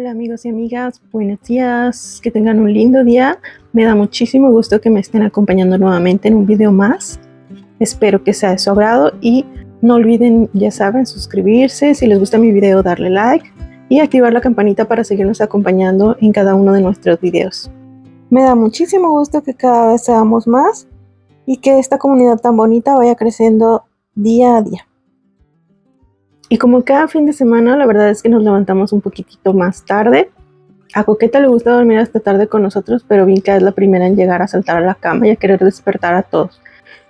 Hola amigos y amigas, buenos días, que tengan un lindo día. Me da muchísimo gusto que me estén acompañando nuevamente en un video más. Espero que sea de su agrado y no olviden, ya saben, suscribirse, si les gusta mi video darle like y activar la campanita para seguirnos acompañando en cada uno de nuestros videos. Me da muchísimo gusto que cada vez seamos más y que esta comunidad tan bonita vaya creciendo día a día. Y como cada fin de semana, la verdad es que nos levantamos un poquitito más tarde. A Coqueta le gusta dormir hasta tarde con nosotros, pero Vinca es la primera en llegar a saltar a la cama y a querer despertar a todos.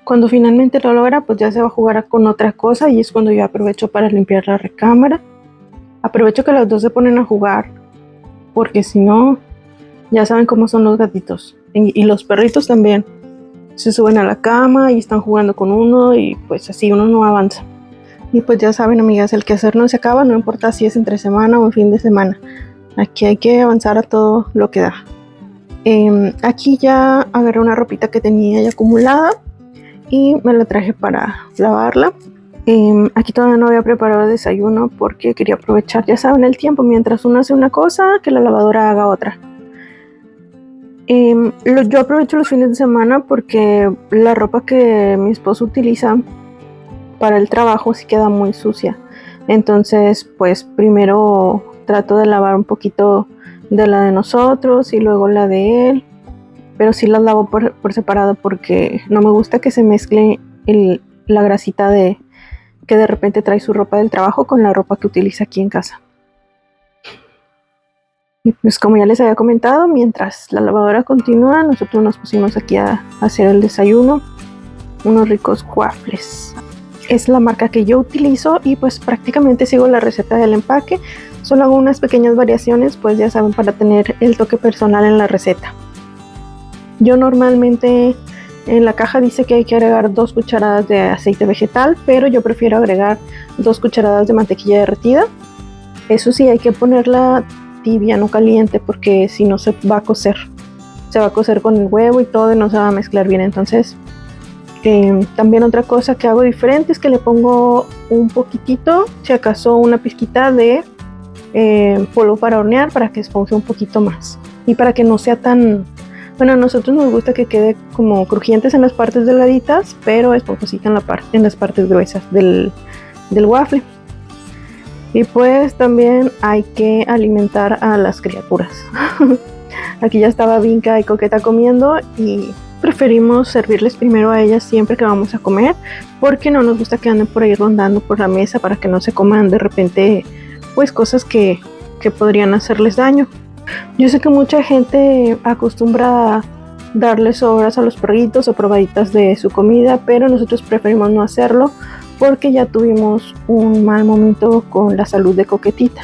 Cuando finalmente lo logra, pues ya se va a jugar con otra cosa y es cuando yo aprovecho para limpiar la recámara. Aprovecho que las dos se ponen a jugar, porque si no, ya saben cómo son los gatitos. Y los perritos también. Se suben a la cama y están jugando con uno y pues así uno no avanza. Y pues ya saben, amigas, el quehacer no se acaba, no importa si es entre semana o en fin de semana. Aquí hay que avanzar a todo lo que da. Aquí ya agarré una ropita que tenía ya acumulada y me la traje para lavarla. Aquí todavía no había preparado el desayuno porque quería aprovechar, ya saben, el tiempo. Mientras uno hace una cosa, que la lavadora haga otra. Yo aprovecho los fines de semana porque la ropa que mi esposo utiliza para el trabajo sí queda muy sucia. Entonces, pues primero trato de lavar un poquito de la de nosotros y luego la de él. Pero sí las lavo por separado porque no me gusta que se mezcle la grasita que de repente trae su ropa del trabajo con la ropa que utiliza aquí en casa. Y pues como ya les había comentado, mientras la lavadora continúa, nosotros nos pusimos aquí a hacer el desayuno. Unos ricos waffles. Es la marca que yo utilizo y pues prácticamente sigo la receta del empaque. Solo hago unas pequeñas variaciones, pues ya saben, para tener el toque personal en la receta. Yo normalmente en la caja dice que hay que agregar 2 cucharadas de aceite vegetal, pero yo prefiero agregar 2 cucharadas de mantequilla derretida. Eso sí, hay que ponerla tibia, no caliente, porque si no se va a cocer. Se va a cocer con el huevo y todo y no se va a mezclar bien. Entonces, también otra cosa que hago diferente es que le pongo un poquitito, si acaso una pizquita de polvo para hornear para que esponje un poquito más y para que no sea tan... Bueno, a nosotros nos gusta que quede como crujientes en las partes delgaditas, pero esponjosita en las partes gruesas del waffle. Y pues también hay que alimentar a las criaturas. Aquí ya estaba Vinca y Coqueta comiendo y preferimos servirles primero a ellas siempre que vamos a comer, porque no nos gusta que anden por ahí rondando por la mesa para que no se coman de repente pues cosas que podrían hacerles daño. Yo sé que mucha gente acostumbra a darles sobras a los perritos o probaditas de su comida, pero nosotros preferimos no hacerlo porque ya tuvimos un mal momento con la salud de Coquetita.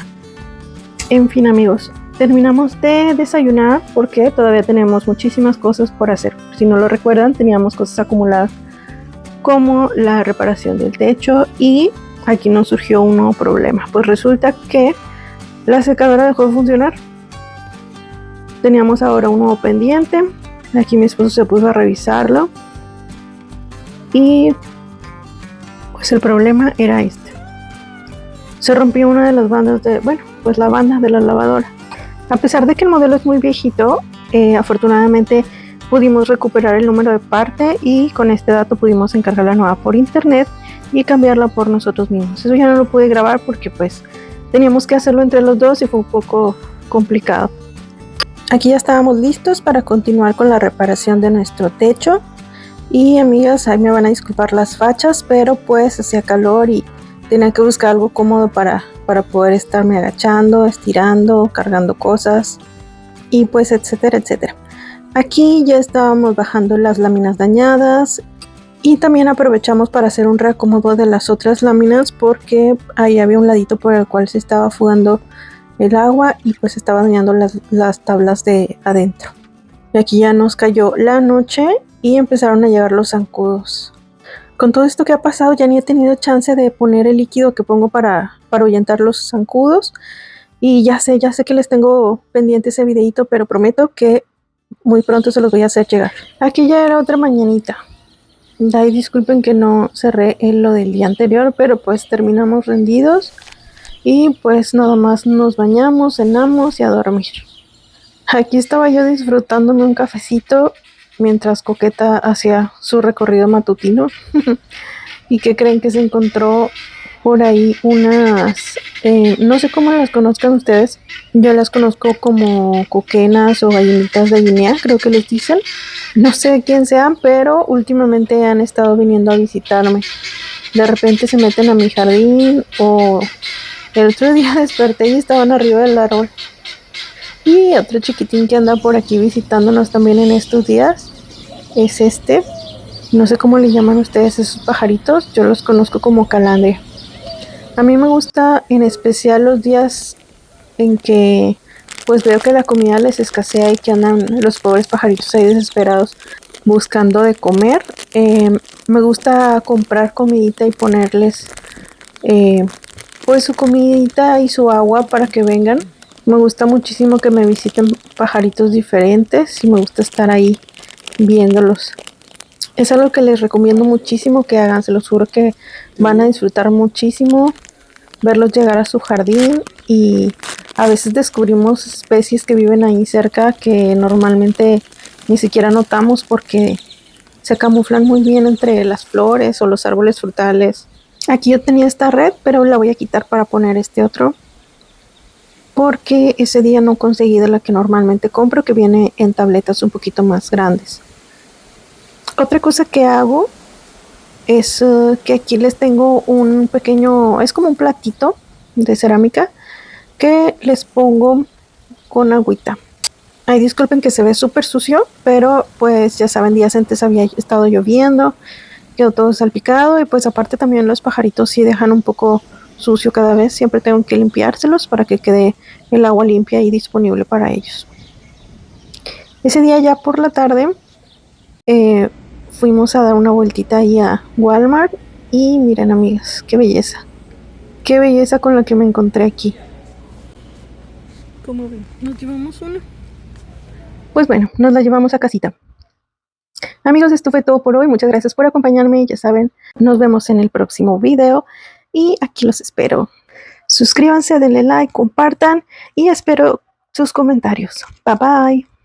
En fin, amigos, terminamos de desayunar porque todavía tenemos muchísimas cosas por hacer. Si no lo recuerdan, teníamos cosas acumuladas como la reparación del techo y aquí nos surgió un nuevo problema. Pues resulta que la secadora dejó de funcionar. Teníamos ahora un nuevo pendiente. Aquí mi esposo se puso a revisarlo y pues el problema era este. Se rompió una de las bandas pues la banda de la lavadora. A pesar de que el modelo es muy viejito, afortunadamente pudimos recuperar el número de parte y con este dato pudimos encargar la nueva por internet y cambiarla por nosotros mismos. Eso ya no lo pude grabar porque pues teníamos que hacerlo entre los dos y fue un poco complicado. Aquí ya estábamos listos para continuar con la reparación de nuestro techo. Y amigas, ahí me van a disculpar las fachas, pero pues hacía calor y tenía que buscar algo cómodo para poder estarme agachando, estirando, cargando cosas y pues etcétera, etcétera. Aquí ya estábamos bajando las láminas dañadas y también aprovechamos para hacer un reacomodo de las otras láminas porque ahí había un ladito por el cual se estaba fugando el agua y pues estaba dañando las tablas de adentro. Y aquí ya nos cayó la noche y empezaron a llegar los zancudos. Con todo esto que ha pasado ya ni he tenido chance de poner el líquido que pongo para ahuyentar los zancudos. Y ya sé que les tengo pendiente ese videito, pero prometo que muy pronto se los voy a hacer llegar. Aquí ya era otra mañanita. Disculpen que no cerré lo del día anterior, pero pues terminamos rendidos. Y pues nada más nos bañamos, cenamos y a dormir. Aquí estaba yo disfrutándome un cafecito mientras Coqueta hacía su recorrido matutino. ¿Y qué creen? Que se encontró por ahí unas, no sé cómo las conozcan ustedes, yo las conozco como coquenas o gallinitas de Guinea, creo que les dicen. No sé quién sean, pero últimamente han estado viniendo a visitarme. De repente se meten a mi jardín o el otro día desperté y estaban arriba del árbol. Y otro chiquitín que anda por aquí visitándonos también en estos días es este. No sé cómo le llaman ustedes esos pajaritos, yo los conozco como calandria. A mí me gusta en especial los días en que pues veo que la comida les escasea y que andan los pobres pajaritos ahí desesperados buscando de comer. Me gusta comprar comidita y ponerles pues su comidita y su agua para que vengan. Me gusta muchísimo que me visiten pajaritos diferentes y me gusta estar ahí viéndolos. Es algo que les recomiendo muchísimo que hagan, se los juro que van a disfrutar muchísimo verlos llegar a su jardín y a veces descubrimos especies que viven ahí cerca que normalmente ni siquiera notamos porque se camuflan muy bien entre las flores o los árboles frutales. Aquí yo tenía esta red, pero la voy a quitar para poner este otro porque ese día no conseguí de la que normalmente compro, que viene en tabletas un poquito más grandes. Otra cosa que hago es que aquí les tengo un pequeño, es como un platito de cerámica que les pongo con agüita. Ay, disculpen que se ve súper sucio, pero pues ya saben, días antes había estado lloviendo, quedó todo salpicado y pues aparte también los pajaritos sí dejan un poco sucio cada vez, siempre tengo que limpiárselos para que quede el agua limpia y disponible para ellos. Ese día ya por la tarde eh, fuimos a dar una vueltita ahí a Walmart y miren amigas, qué belleza con la que me encontré aquí. ¿Cómo ven? ¿Nos llevamos una? Pues bueno, nos la llevamos a casita. Amigos, esto fue todo por hoy. Muchas gracias por acompañarme. Ya saben, nos vemos en el próximo video y aquí los espero. Suscríbanse, denle like, compartan y espero sus comentarios. Bye bye.